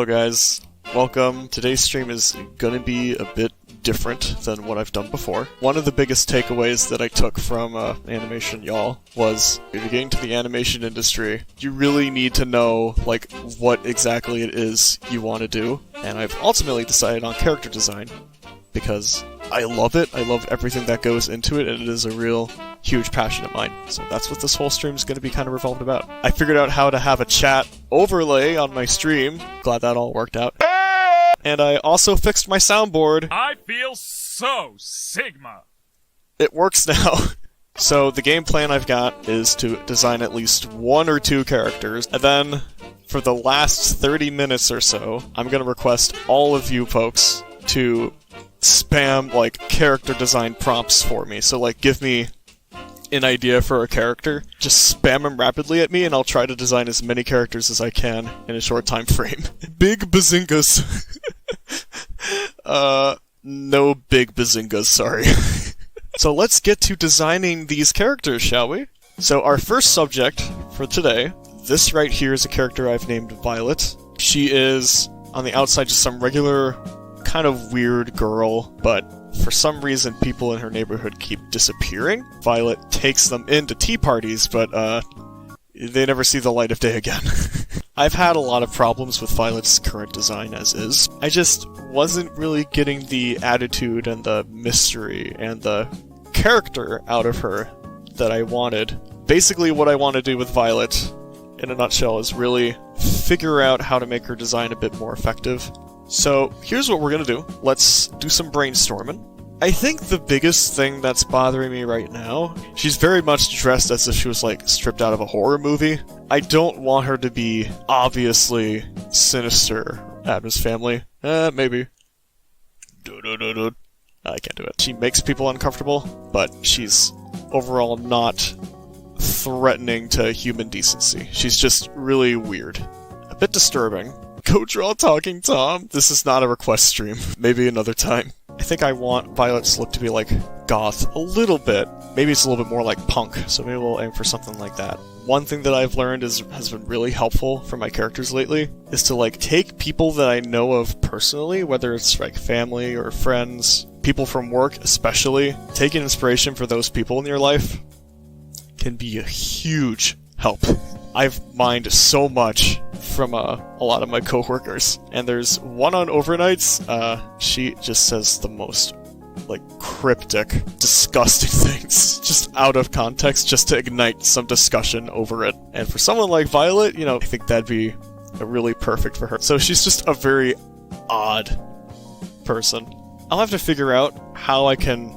Hello guys, welcome. Today's stream is gonna be a bit different than what I've done before. One of the biggest takeaways that I took from animation y'all was, if you're getting to the animation industry, you really need to know like what exactly it is you want to do. And I've ultimately decided on character design because I love it. I love everything that goes into it, and it is a real huge passion of mine. So that's what this whole stream is going to be kind of revolved about. I figured out how to have a chat overlay on my stream. Glad that all worked out. And I also fixed my soundboard. I feel so Sigma. It works now. So the game plan I've got is to design at least one or two characters, and then for the last 30 minutes or so, I'm going to request all of you folks to spam like character design prompts for me. So like give me an idea for a character, just spam them rapidly at me, and I'll try to design as many characters as I can in a short time frame. Big bazingas. No big bazingas, sorry. So let's get to designing these characters, shall we? So our first subject for today, this right here is a character I've named Violet. She is, on the outside, just some regular, kind of weird girl, but for some reason people in her neighborhood keep disappearing. Violet takes them into tea parties, but they never see the light of day again. I've had a lot of problems with Violet's current design as is. I just wasn't really getting the attitude and the mystery and the character out of her that I wanted. Basically what I want to do with Violet, in a nutshell, is really figure out how to make her design a bit more effective. So here's what we're gonna do. Let's do some brainstorming. I think the biggest thing that's bothering me right now, she's very much dressed as if she was like stripped out of a horror movie. I don't want her to be obviously sinister. Adam's family. Maybe. I can't do it. She makes people uncomfortable, but she's overall not threatening to human decency. She's just really weird. A bit disturbing. Go draw Talking Tom. This is not a request stream. Maybe another time. I think I want Violet's look to be like goth a little bit. Maybe it's a little bit more like punk, so maybe we'll aim for something like that. One thing that I've learned has been really helpful for my characters lately is to like take people that I know of personally, whether it's like family or friends, people from work especially. Taking inspiration for those people in your life can be a huge help. I've mined so much from a lot of my coworkers, and there's one on overnights. She just says the most like cryptic, disgusting things, just out of context, just to ignite some discussion over it. And for someone like Violet, you know, I think that'd be really perfect for her. So she's just a very odd person. I'll have to figure out how I can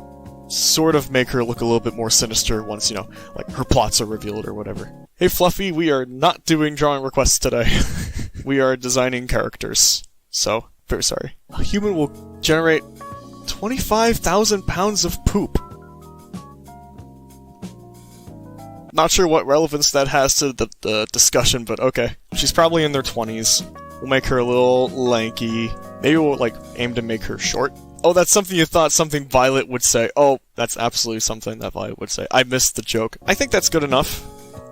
sort of make her look a little bit more sinister once, you know, like her plots are revealed or whatever. Hey Fluffy, we are not doing drawing requests today. We are designing characters. So, very sorry. A human will generate 25,000 pounds of poop. Not sure what relevance that has to the discussion, but okay. She's probably in their 20s. We'll make her a little lanky. Maybe we'll, like, aim to make her short. Oh, that's something you thought something Violet would say. Oh, that's absolutely something that Violet would say. I missed the joke. I think that's good enough.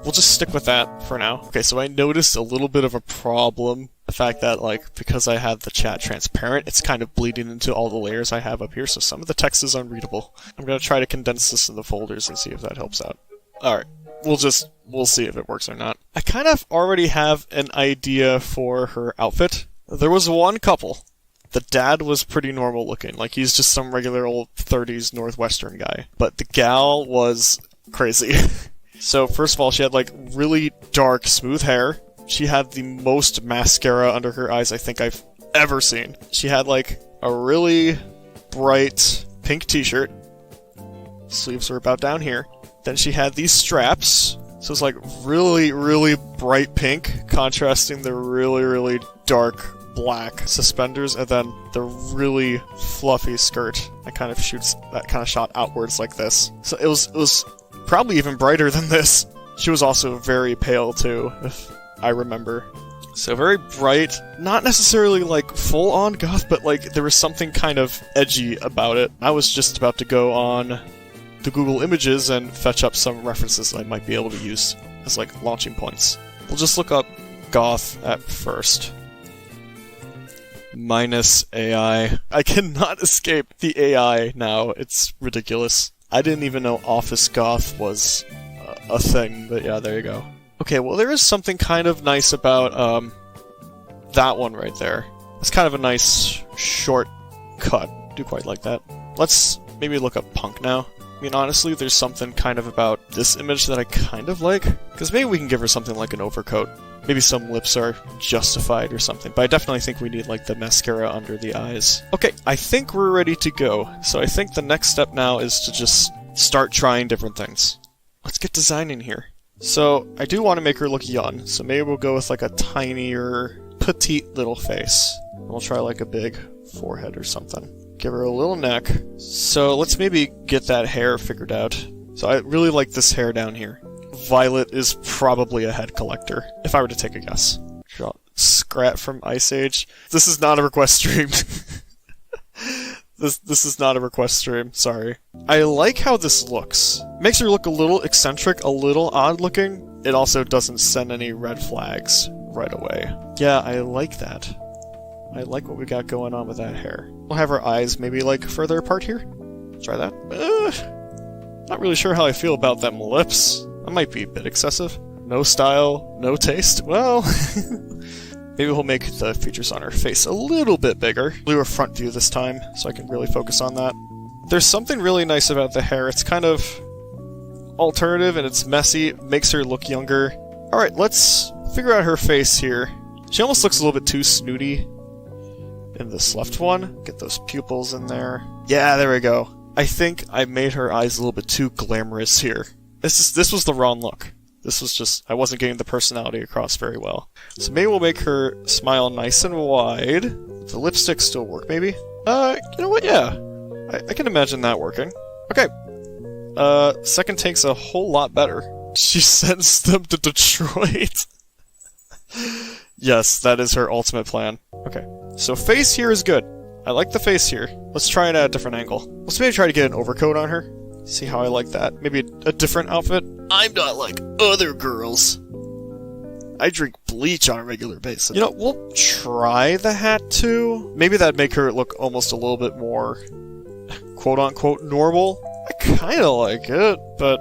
We'll just stick with that for now. Okay, so I noticed a little bit of a problem. The fact that, like, because I had the chat transparent, it's kind of bleeding into all the layers I have up here, so some of the text is unreadable. I'm gonna try to condense this in the folders and see if that helps out. Alright, we'll see if it works or not. I kind of already have an idea for her outfit. There was one couple. The dad was pretty normal looking, like he's just some regular old 30s Northwestern guy. But the gal was crazy. So first of all, she had like really dark, smooth hair. She had the most mascara under her eyes I think I've ever seen. She had like a really bright pink t-shirt. Sleeves are about down here. Then she had these straps. So it's like really, really bright pink, contrasting the really, really dark black suspenders, and then the really fluffy skirt that kind of shot outwards like this. So it was probably even brighter than this. She was also very pale too, if I remember. So very bright, not necessarily like full-on goth, but like there was something kind of edgy about it. I was just about to go on the Google Images and fetch up some references that I might be able to use as like launching points. We'll just look up goth at first. minus AI. I cannot escape the AI now. It's ridiculous. I didn't even know Office Goth was a thing, but yeah, there you go. Okay, well there is something kind of nice about that one right there. It's kind of a nice short cut. Do quite like that. Let's maybe look up Punk now. I mean, honestly, there's something kind of about this image that I kind of like, because maybe we can give her something like an overcoat. Maybe some lips are justified or something, but I definitely think we need, like, the mascara under the eyes. Okay, I think we're ready to go, so I think the next step now is to just start trying different things. Let's get designing here. So, I do want to make her look young, so maybe we'll go with, like, a tinier, petite little face. We'll try, like, a big forehead or something. Give her a little neck. So, let's maybe get that hair figured out. So, I really like this hair down here. Violet is probably a head collector, if I were to take a guess. Scrat from Ice Age. This is not a request stream. This is not a request stream, sorry. I like how this looks. Makes her look a little eccentric, a little odd looking. It also doesn't send any red flags right away. Yeah, I like that. I like what we got going on with that hair. We'll have her eyes maybe, like, further apart here. Try that. Not really sure how I feel about them lips. That might be a bit excessive. No style, no taste. Well, maybe we'll make the features on her face a little bit bigger. Do a front view this time, so I can really focus on that. There's something really nice about the hair. It's kind of alternative and it's messy. It makes her look younger. Alright, let's figure out her face here. She almost looks a little bit too snooty in this left one. Get those pupils in there. Yeah, there we go. I think I made her eyes a little bit too glamorous here. This was the wrong look. This was just, I wasn't getting the personality across very well. So maybe we'll make her smile nice and wide. The lipstick still work, maybe? You know what, yeah. I can imagine that working. Okay. Second take's a whole lot better. She sends them to Detroit. Yes, that is her ultimate plan. Okay. So face here is good. I like the face here. Let's try it at a different angle. Let's maybe try to get an overcoat on her. See how I like that. Maybe a different outfit. I'm not like other girls. I drink bleach on a regular basis. You know, we'll try the hat too. Maybe that'd make her look almost a little bit more quote-unquote normal. I kinda like it, but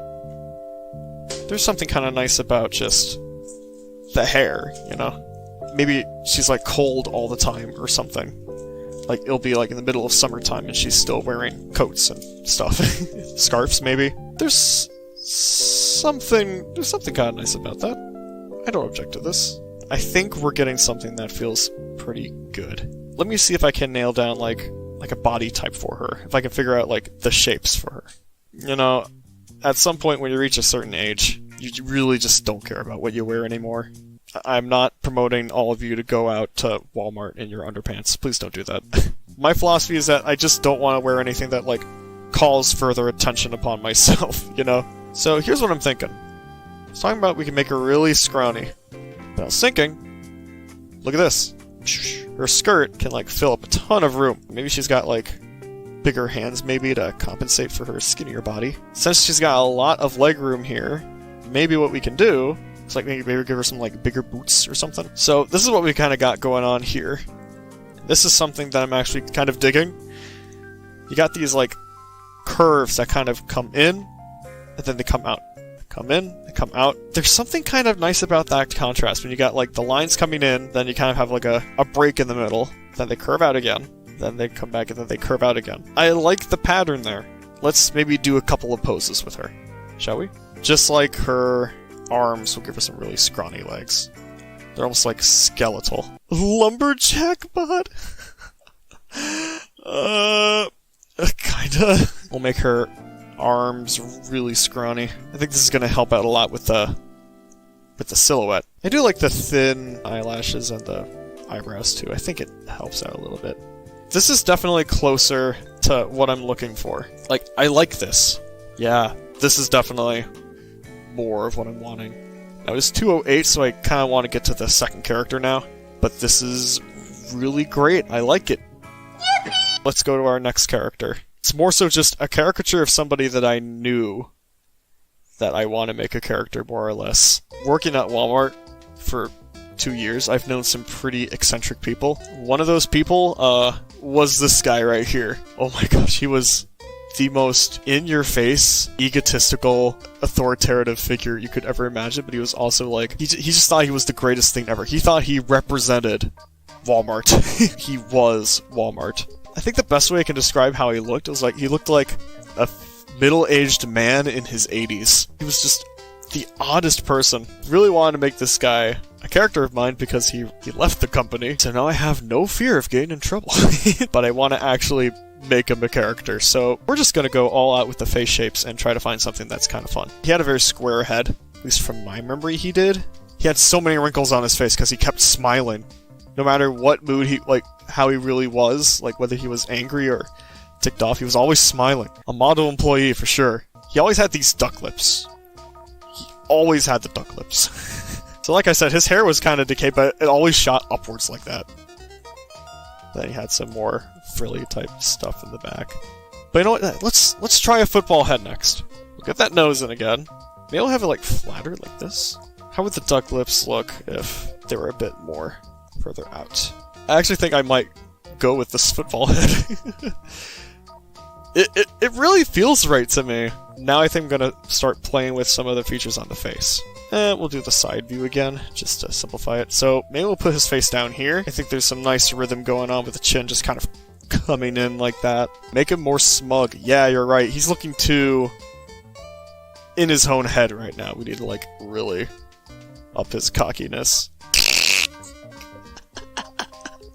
there's something kinda nice about just the hair, you know? Maybe she's like cold all the time or something. Like, it'll be like in the middle of summertime and she's still wearing coats and stuff. Scarves, maybe. There's something kind of nice about that. I don't object to this. I think we're getting something that feels pretty good. Let me see if I can nail down, like a body type for her. If I can figure out, like, the shapes for her. You know, at some point when you reach a certain age, you really just don't care about what you wear anymore. I'm not promoting all of you to go out to Walmart in your underpants. Please don't do that. My philosophy is that I just don't want to wear anything that, like, calls further attention upon myself, you know? So here's what I'm thinking. I was talking about we can make her really scrawny. But I was thinking, look at this. Her skirt can, like, fill up a ton of room. Maybe she's got, like, bigger hands, maybe, to compensate for her skinnier body. Since she's got a lot of leg room here, maybe what we can do... It's like maybe give her some like bigger boots or something. So this is what we kind of got going on here. This is something that I'm actually kind of digging. You got these like curves that kind of come in and then they come out. Come in, they come out. There's something kind of nice about that contrast when you got like the lines coming in, then you kind of have like a break in the middle, then they curve out again, then they come back and then they curve out again. I like the pattern there. Let's maybe do a couple of poses with her, shall we? Just like her arms will give her some really scrawny legs. They're almost like skeletal. Lumberjack bot? Kinda. We'll make her arms really scrawny. I think this is gonna help out a lot with the silhouette. I do like the thin eyelashes and the eyebrows too. I think it helps out a little bit. This is definitely closer to what I'm looking for. Like, I like this. Yeah, this is definitely more of what I'm wanting. Now it's 2:08, so I kind of want to get to the second character now, but this is really great. I like it. Let's go to our next character. It's more so just a caricature of somebody that I knew that I want to make a character, more or less. Working at Walmart for 2 years, I've known some pretty eccentric people. One of those people, was this guy right here. Oh my gosh, he was the most in-your-face, egotistical, authoritative figure you could ever imagine, but he was also like, he just thought he was the greatest thing ever. He thought he represented Walmart. He was Walmart. I think the best way I can describe how he looked was like, he looked like a middle-aged man in his 80s. He was just the oddest person. Really wanted to make this guy a character of mine because he left the company. So now I have no fear of getting in trouble. But I want to actually make him a character. So we're just going to go all out with the face shapes and try to find something that's kind of fun. He had a very square head, at least from my memory he did. He had so many wrinkles on his face because he kept smiling. No matter what mood he, like, how he really was, like whether he was angry or ticked off, he was always smiling. A model employee for sure. He always had these duck lips. He always had the duck lips. So like I said, his hair was kind of decayed, but it always shot upwards like that. Then he had some more frilly type stuff in the back. But you know what? Let's try a football head next. We'll get that nose in again. Maybe I'll have it like flatter like this. How would the duck lips look if they were a bit more further out? I actually think I might go with this football head. It really feels right to me. Now I think I'm gonna start playing with some of the features on the face. We'll do the side view again, just to simplify it. So maybe we'll put his face down here. I think there's some nice rhythm going on with the chin just kind of coming in like that. Make him more smug. Yeah, you're right. He's looking too in his own head right now. We need to, like, really up his cockiness.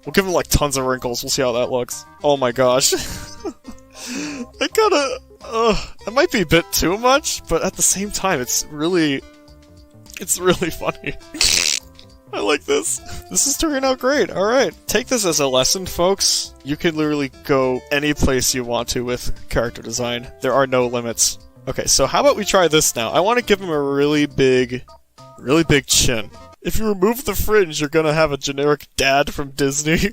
We'll give him, like, tons of wrinkles. We'll see how that looks. Oh my gosh. I kinda... that might be a bit too much, but at the same time, it's really funny. I like this. This is turning out great. Alright. Take this as a lesson, folks. You can literally go any place you want to with character design. There are no limits. Okay, so how about we try this now? I want to give him a really big chin. If you remove the fringe, you're gonna have a generic dad from Disney.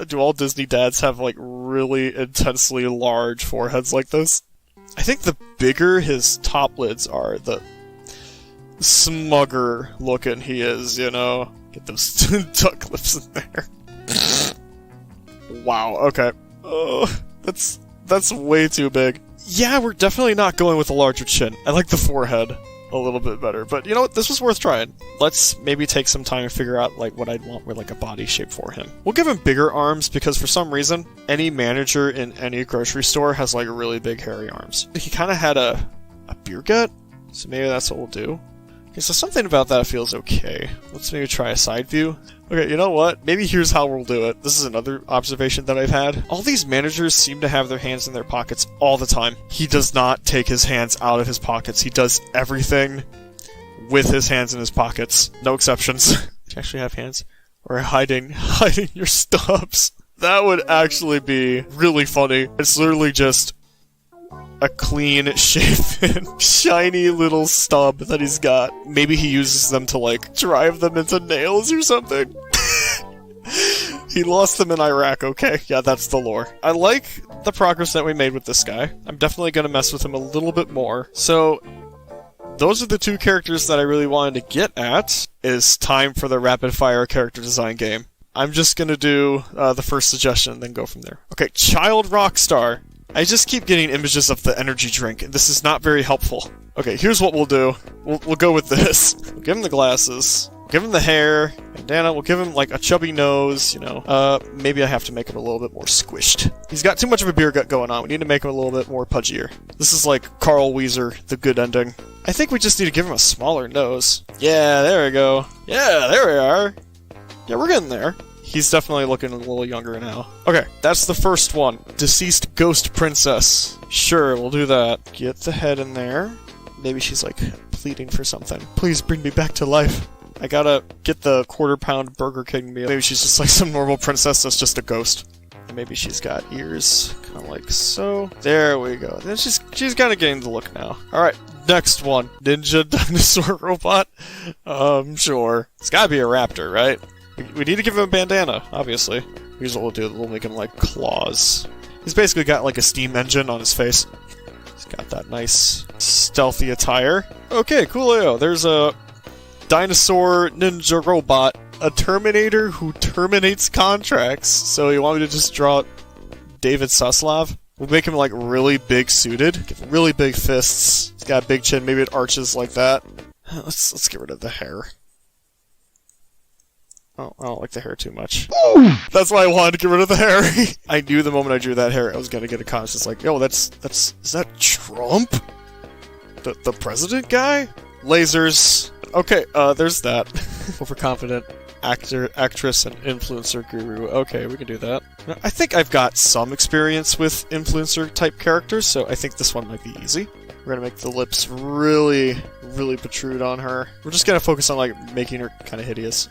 Do all Disney dads have, like, really intensely large foreheads like this? I think the bigger his top lids are, the smugger looking he is, you know? Get those duck lips in there. Wow, okay. Oh, that's way too big. Yeah, we're definitely not going with a larger chin. I like the forehead a little bit better, but you know what? This was worth trying. Let's maybe take some time and figure out, like, what I'd want with, like, a body shape for him. We'll give him bigger arms because for some reason, any manager in any grocery store has, like, really big hairy arms. He kind of had a beer gut, so maybe that's what we'll do. Okay, so something about that feels okay. Let's maybe try a side view. Okay, you know what? Maybe here's how we'll do it. This is another observation that I've had. All these managers seem to have their hands in their pockets all the time. He does not take his hands out of his pockets. He does everything with his hands in his pockets. No exceptions. Do you actually have hands? Or hiding your stubs. That would actually be really funny. It's literally just a clean-shaven, shiny little stub that he's got. Maybe he uses them to, like, drive them into nails or something. He lost them in Iraq, okay. Yeah, that's the lore. I like the progress that we made with this guy. I'm definitely gonna mess with him a little bit more. So, those are the two characters that I really wanted to get at. It's time for the rapid-fire character design game. I'm just gonna do the first suggestion and then go from there. Okay, Child Rockstar. I just keep getting images of the energy drink, and this is not very helpful. Okay, here's what we'll do. We'll go with this. We'll give him the glasses. We'll give him the hair. Bandana. We'll give him, like, a chubby nose, you know. Maybe I have to make him a little bit more squished. He's got too much of a beer gut going on. We need to make him a little bit more pudgier. This is like Carl Weezer, the good ending. I think we just need to give him a smaller nose. Yeah, there we go. Yeah, there we are. Yeah, we're getting there. He's definitely looking a little younger now. Okay, that's the first one. Deceased Ghost Princess. Sure, we'll do that. Get the head in there. Maybe she's, like, pleading for something. Please bring me back to life. I gotta get the quarter-pound Burger King meal. Maybe she's just, like, some normal princess that's just a ghost. And maybe she's got ears, kind of like so. There we go. Then she's kind of getting the look now. Alright, next one. Ninja Dinosaur Robot? Sure. It's gotta be a raptor, right? We need to give him a bandana, obviously. Here's what we'll do. We'll make him, like, claws. He's basically got, like, a steam engine on his face. He's got that nice, stealthy attire. Okay, coolio. There's a dinosaur ninja robot, a Terminator who terminates contracts. So you want me to just draw David Suslav? We'll make him like really big suited, give him really big fists. He's got a big chin, maybe it arches like that. Let's get rid of the hair. Oh, I don't like the hair too much. That's why I wanted to get rid of the hair. I knew the moment I drew that hair, I was gonna get a comment just like, yo, is that Trump? The president guy? Lasers. Okay, there's that. Overconfident actor, actress, and influencer guru. Okay, we can do that. I think I've got some experience with influencer type characters, so I think this one might be easy. We're gonna make the lips really, really protrude on her. We're just gonna focus on like making her kind of hideous.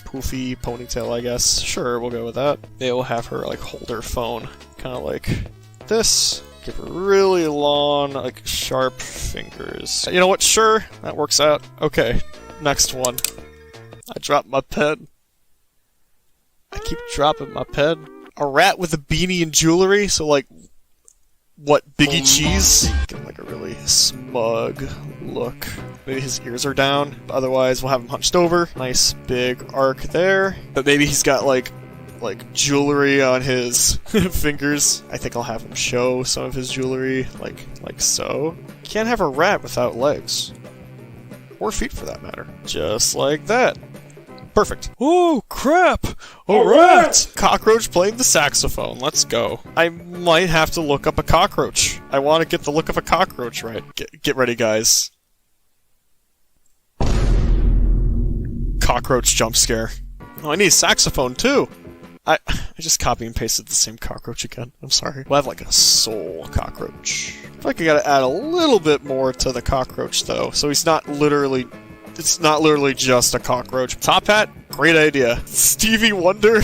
Poofy ponytail, I guess. Sure, we'll go with that. Maybe we'll have her like hold her phone, kind of like this. Give her really long, like sharp fingers. You know what? Sure, that works out. Okay, next one. I dropped my pen. I keep dropping my pen. A rat with a beanie and jewelry, so like, what, Biggie Cheese? Give him like a really smug look. Maybe his ears are down, otherwise we'll have him hunched over. Nice big arc there. But maybe he's got like jewelry on his fingers. I think I'll have him show some of his jewelry, like so. Can't have a rat without legs. Or feet for that matter. Just like that. Perfect. Oh, crap! A rat! Cockroach playing the saxophone. Let's go. I might have to look up a cockroach. I want to get the look of a cockroach right. Get ready, guys. Cockroach jump scare. Oh, I need a saxophone, too! I just copy and pasted the same cockroach again. I'm sorry. We'll have like a soul cockroach. I feel like I gotta add a little bit more to the cockroach, though. So he's not literally... It's not literally just a cockroach. Top hat? Great idea. Stevie Wonder?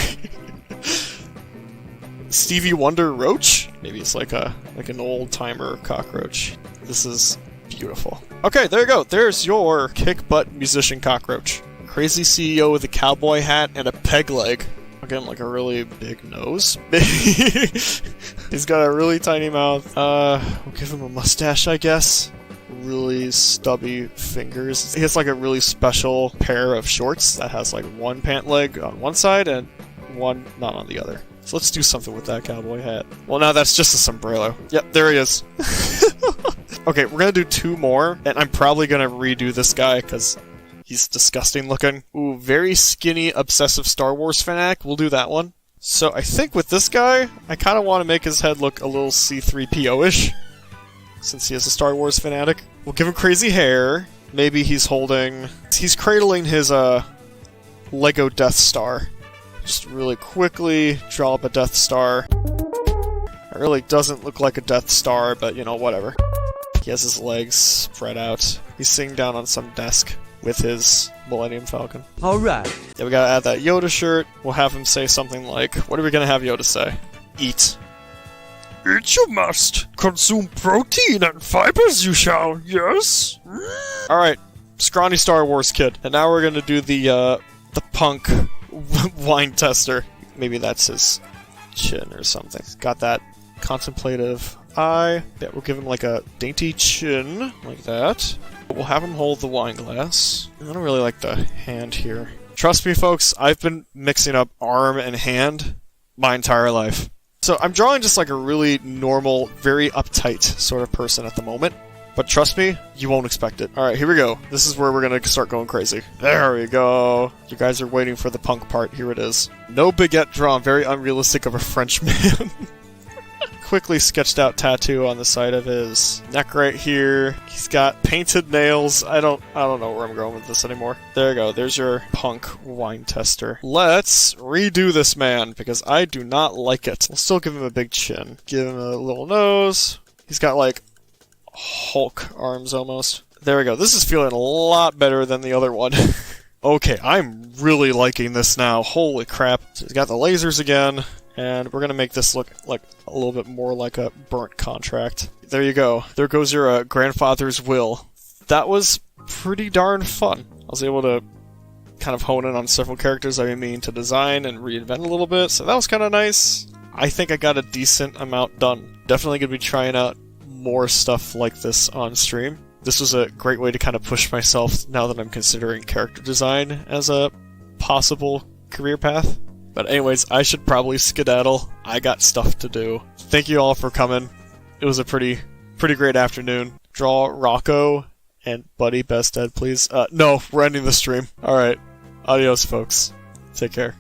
Stevie Wonder Roach? Maybe it's like an old-timer cockroach. This is beautiful. Okay, there you go. There's your kick-butt musician cockroach. Crazy CEO with a cowboy hat and a peg leg. Again, like a really big nose. He's got a really tiny mouth. We'll give him a mustache, I guess. Really stubby fingers. He has like a really special pair of shorts that has like one pant leg on one side and one not on the other. So let's do something with that cowboy hat. Well, now that's just a sombrero. Yep, there he is. Okay, we're gonna do two more, and I'm probably gonna redo this guy because he's disgusting looking. Ooh, very skinny, obsessive Star Wars fanatic. We'll do that one. So I think with this guy, I kind of want to make his head look a little C-3PO-ish. Since he is a Star Wars fanatic. We'll give him crazy hair. Maybe he's cradling his, Lego Death Star. Just really quickly draw up a Death Star. It really doesn't look like a Death Star, but, you know, whatever. He has his legs spread out. He's sitting down on some desk with his Millennium Falcon. Alright. Yeah, we gotta add that Yoda shirt. We'll have him say something like, what are we gonna have Yoda say? Eat. Eat you must. Consume protein and fibers you shall, yes? Alright, scrawny Star Wars kid. And now we're gonna do the punk wine tester. Maybe that's his chin or something. Got that contemplative eye. Yeah, we'll give him like a dainty chin, like that. We'll have him hold the wine glass. I don't really like the hand here. Trust me, folks, I've been mixing up arm and hand my entire life. So I'm drawing just like a really normal, very uptight sort of person at the moment. But trust me, you won't expect it. Alright, here we go. This is where we're gonna start going crazy. There we go. You guys are waiting for the punk part. Here it is. No baguette drawn. Very unrealistic of a French man. Quickly sketched out tattoo on the side of his neck right here. He's got painted nails. I don't know where I'm going with this anymore. There you go. There's your punk wine tester. Let's redo this man because I do not like it. We'll still give him a big chin. Give him a little nose. He's got like Hulk arms almost. There we go. This is feeling a lot better than the other one. Okay, I'm really liking this now. Holy crap. So he's got the lasers again. And we're gonna make this look like a little bit more like a burnt contract. There you go. There goes your grandfather's will. That was pretty darn fun. I was able to kind of hone in on several characters I mean to design and reinvent a little bit, so that was kind of nice. I think I got a decent amount done. Definitely gonna be trying out more stuff like this on stream. this was a great way to kind of push myself now that I'm considering character design as a possible career path. But anyways, I should probably skedaddle. I got stuff to do. Thank you all for coming. It was a pretty great afternoon. Draw Rocco and Buddy Best Ed, please. No, we're ending the stream. Alright. Adios, folks. Take care.